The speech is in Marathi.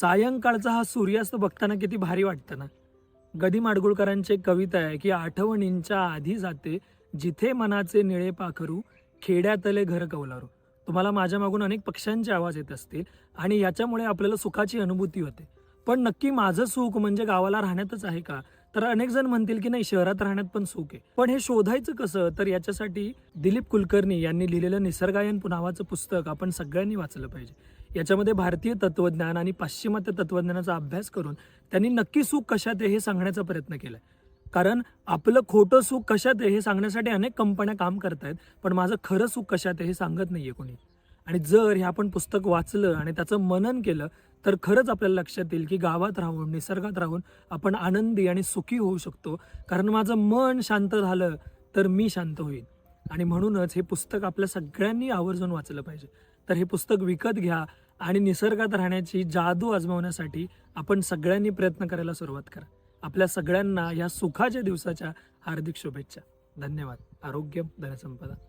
सायंकाळचा हा सूर्यास्त बघताना किती भारी वाटतं ना. ग दी माडगुळकरांची एक कविता आहे की आठवणींच्या आधी जाते जिथे मनाचे निळे पाखरू खेड्यातले घर कौलारू. तुम्हाला माझ्या मागून अनेक पक्ष्यांचे आवाज येत असतील आणि याच्यामुळे आपल्याला सुखाची अनुभूती होते. पण नक्की माझं सुख म्हणजे गावाला राहण्यातच आहे का? तर अनेक जण म्हणतील की नाही, शहरात राहण्यात पण सुख आहे. पण हे शोधायचं कसं? तर याच्यासाठी दिलीप कुलकर्णी यांनी लिहिलेलं निसर्गायन नावाचं पुस्तक आपण सगळ्यांनी वाचलं पाहिजे. याच्यामध्ये भारतीय तत्वज्ञान आणि पाश्चिमात्य तत्वज्ञानाचा अभ्यास करून त्यांनी नक्की सुख कशात आहे हे सांगण्याचा प्रयत्न केलाय. कारण आपलं खोटं सुख कशात आहे हे सांगण्यासाठी अनेक कंपन्या काम करतायत, पण माझं खरं सुख कशात आहे हे सांगत नाहीये कोणी. आणि जर हे आपण पुस्तक वाचलं आणि त्याचं मनन केलं तर खरंच आपल्याला लक्षात येईल की गावात राहून, निसर्गात राहून आपण आनंदी आणि सुखी होऊ शकतो. कारण माझं मन शांत झालं तर मी शांत होईन. आणि म्हणूनच हे पुस्तक आपल्या सगळ्यांनी आवर्जून वाचलं पाहिजे. तर हे पुस्तक विकत घ्या आणि निसर्गात राहण्याची जादू आजमावण्यासाठी आपण सगळ्यांनी प्रयत्न करायला सुरुवात करा. आपल्या सगळ्यांना या सुखाच्या दिवसाच्या हार्दिक शुभेच्छा. धन्यवाद. आरोग्य धनसंपदा.